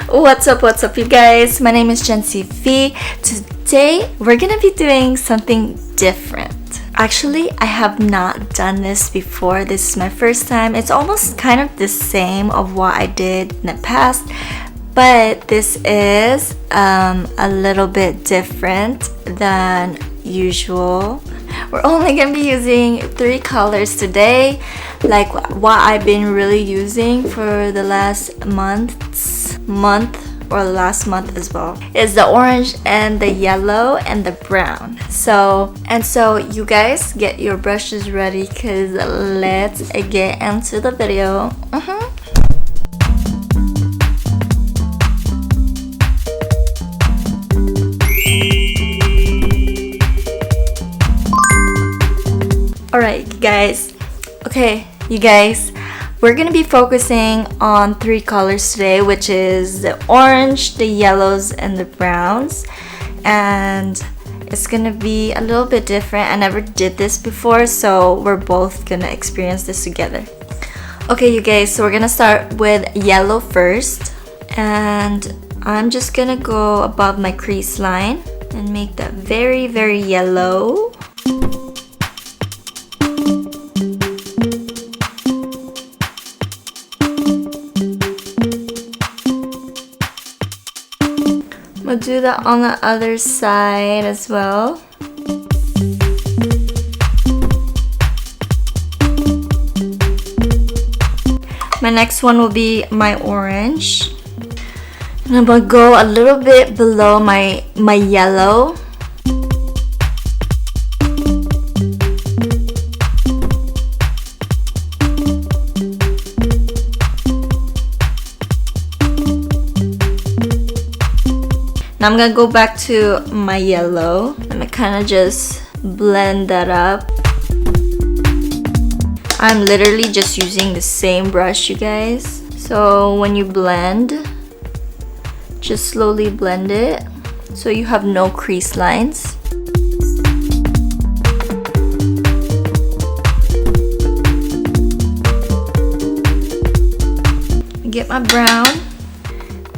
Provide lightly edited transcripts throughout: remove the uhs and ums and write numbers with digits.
What's up, you guys? My name is Jency V. Today, we're gonna be doing something different. Actually, I have not done this before. This is my first time. It's almost kind of the same of what I did in the past, but this is a little bit different than usual. We're only gonna be using 3 colors today, like what I've been really using for the last month or last month as well. Is the orange and the yellow and the brown. So you guys get your brushes ready, cause let's get into the video. Alright, guys. Okay, you guys, we're gonna be focusing on 3 colors today, which is the orange, the yellows, and the browns. And it's gonna be a little bit different. I never did this before, so we're both gonna experience this together. Okay, you guys, so we're gonna start with yellow first. And I'm just gonna go above my crease line and make that very, very yellow. We'll do that on the other side as well. My next one will be my orange. And I'm gonna go a little bit below my yellow. Now I'm gonna go back to my yellow and I kind of just blend that up. I'm literally just using the same brush, you guys. So when you blend, just slowly blend it so you have no crease lines. Get my brown.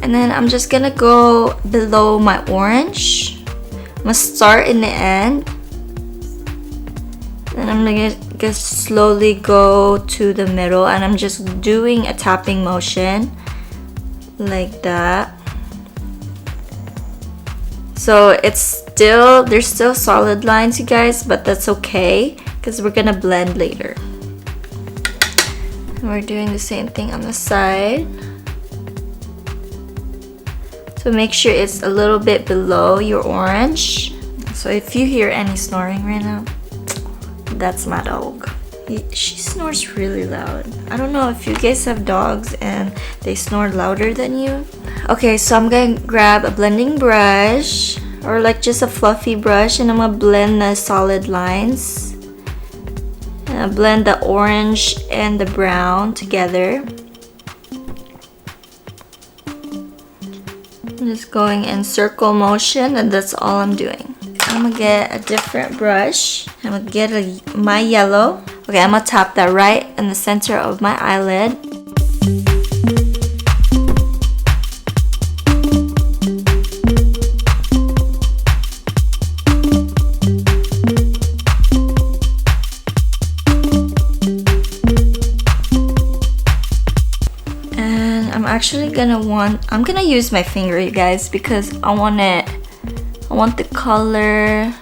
And then I'm just gonna go below my orange. I'm gonna start in the end. Then I'm gonna slowly go to the middle, and I'm just doing a tapping motion like that. So there's still solid lines, you guys, but that's okay because we're gonna blend later. And we're doing the same thing on the side. So make sure it's a little bit below your orange. So if you hear any snoring right now, that's my dog. She snores really loud. I don't know if you guys have dogs and they snore louder than you. Okay, so I'm gonna grab a blending brush or like just a fluffy brush, and I'm gonna blend the solid lines. And I blend the orange and the brown together. I'm just going in circle motion, and that's all I'm doing. I'm gonna get a different brush. I'm gonna get my yellow. Okay, I'm gonna tap that right in the center of my eyelid. I'm gonna use my finger, you guys, because I want the color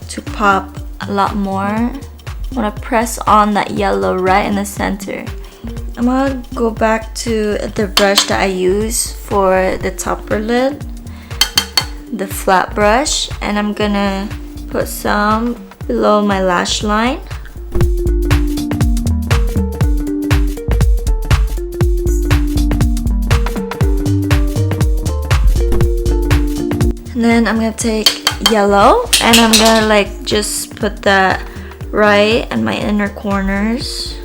to pop a lot more. I want to press on that yellow right in the center. I'm gonna go back to the brush that I use for the topper lid, the flat brush, and I'm gonna put some below my lash line. And then I'm gonna take yellow and I'm gonna like just put that right in my inner corners.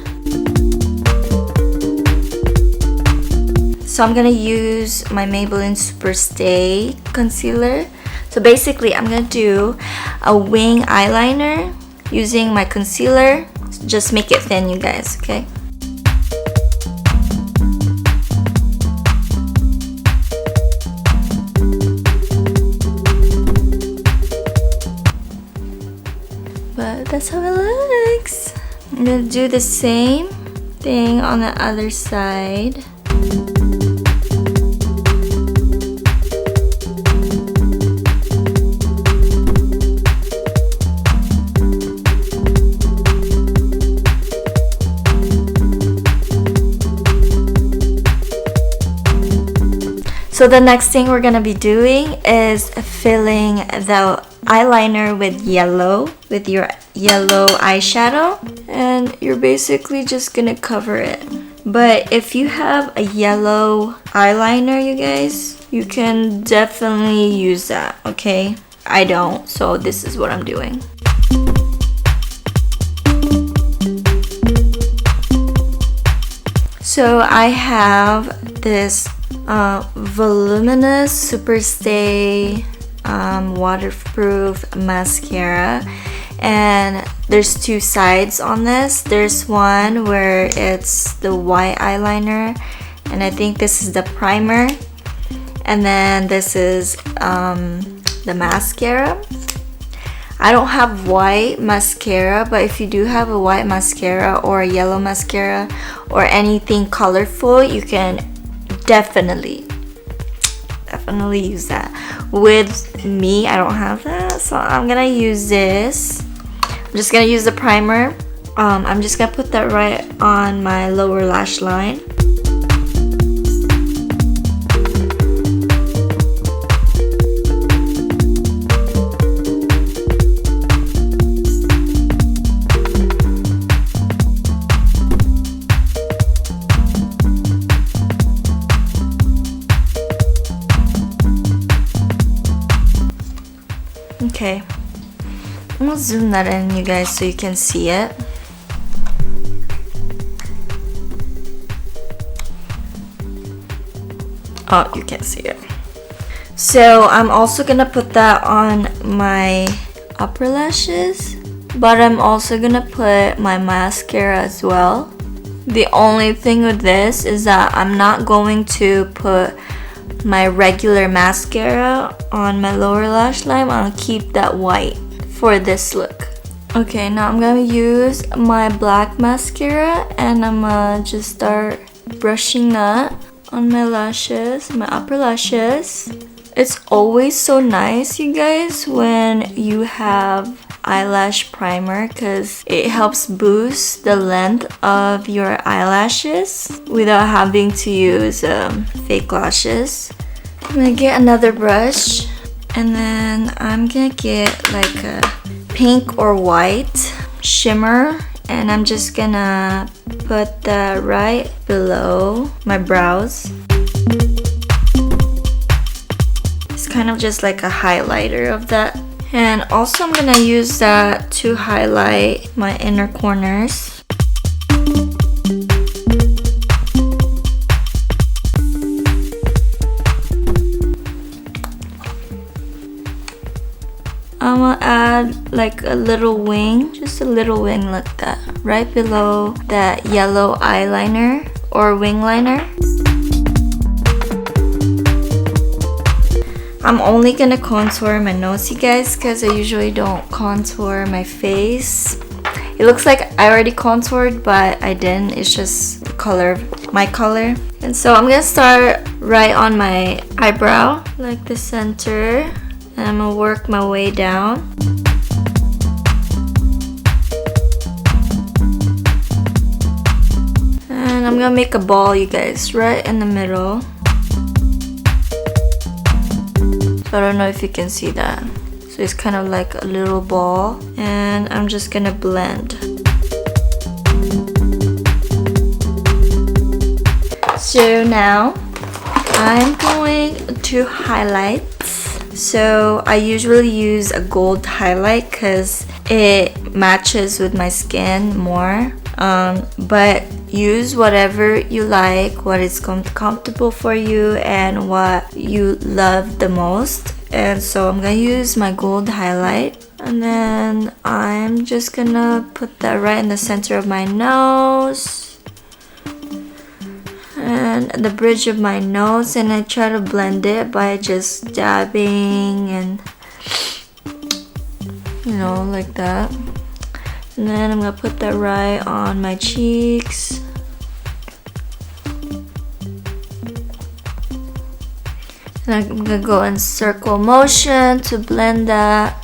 So I'm gonna use my Maybelline Super Stay concealer. So basically I'm gonna do a wing eyeliner using my concealer. Just make it thin, you guys, okay? that's how it looks. I'm gonna do the same thing on the other side. So the next thing we're gonna be doing is filling the eyeliner with your yellow eyeshadow, and you're basically just gonna cover it. But if you have a yellow eyeliner, you guys, you can definitely use that, okay? I don't, so this is what I'm doing. So I have this voluminous super stay waterproof mascara, and there's two sides on this. There's one where it's the white eyeliner, and I think this is the primer, and then this is the mascara. I don't have white mascara, but if you do have a white mascara or a yellow mascara or anything colorful, you can definitely use that. With me, I don't have that, so I'm gonna use this. I'm just gonna use the primer. I'm just gonna put that right on my lower lash line. Okay, I'm gonna zoom that in, you guys, so you can see it. Oh, you can't see it. So I'm also gonna put that on my upper lashes, but I'm also gonna put my mascara as well. The only thing with this is that I'm not going to put my regular mascara on my lower lash line. I'll keep that white for this look. Okay, now I'm gonna use my black mascara, and I'm gonna just start brushing that on my lashes, my upper lashes. It's always so nice, you guys, when you have eyelash primer, because it helps boost the length of your eyelashes without having to use fake lashes. I'm gonna get another brush, and then I'm gonna get like a pink or white shimmer, and I'm just gonna put that right below my brows. It's kind of just like a highlighter of that. And also I'm gonna use that to highlight my inner corners. I'm gonna add like a little wing, just a little wing like that, right below that yellow eyeliner or wing liner. I'm only gonna contour my nose, you guys, because I usually don't contour my face. It looks like I already contoured, but I didn't. It's just my color. And so I'm gonna start right on my eyebrow, like the center, and I'm gonna work my way down. And I'm gonna make a ball, you guys, right in the middle. I don't know if you can see that. So it's kind of like a little ball, and I'm just gonna blend. So now I'm going to highlight. So I usually use a gold highlight because it matches with my skin more. But use whatever you like, what is comfortable for you and what you love the most. And so I'm gonna use my gold highlight, and then I'm just gonna put that right in the center of my nose and the bridge of my nose, and I try to blend it by just dabbing and, you know, like that. And then I'm gonna put that right on my cheeks. And I'm gonna go in circle motion to blend that.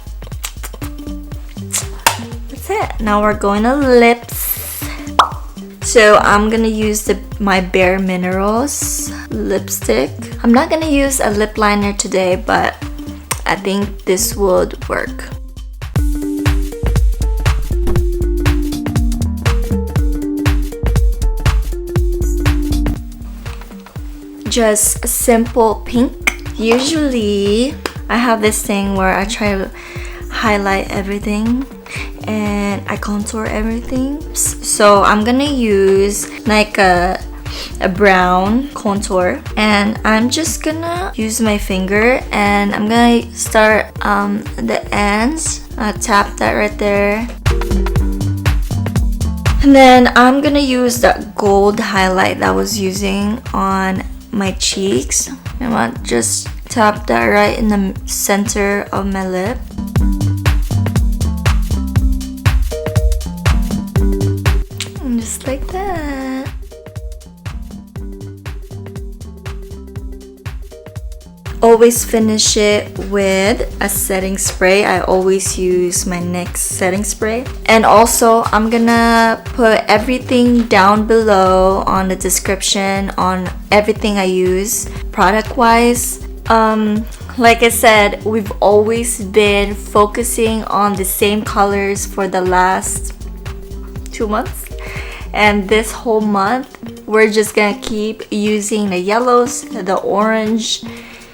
That's it. Now we're going to lips. So I'm gonna use my Bare Minerals lipstick. I'm not gonna use a lip liner today, but I think this would work. Just a simple pink. Usually I have this thing where I try to highlight everything and I contour everything. So I'm gonna use like a brown contour, and I'm just gonna use my finger and I'm gonna start the ends. Tap that right there. And then I'm gonna use that gold highlight that I was using on my cheeks. I'm gonna just tap that right in the center of my lip. And just like that. Always finish it with a setting spray. I always use my NYX setting spray. And also, I'm gonna put everything down below on the description on everything I use product wise. Like I said, we've always been focusing on the same colors for the last 2 months, and this whole month we're just gonna keep using the yellows, the orange,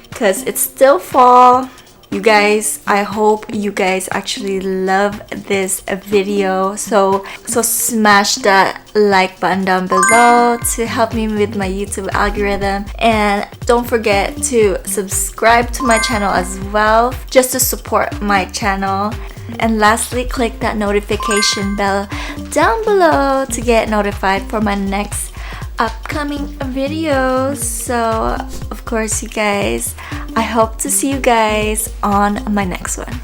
because it's still fall. You guys, I hope you guys actually love this video. So smash that like button down below to help me with my YouTube algorithm. And don't forget to subscribe to my channel as well, just to support my channel. And lastly, click that notification bell down below to get notified for my next upcoming videos. So of course, you guys, I hope to see you guys on my next one.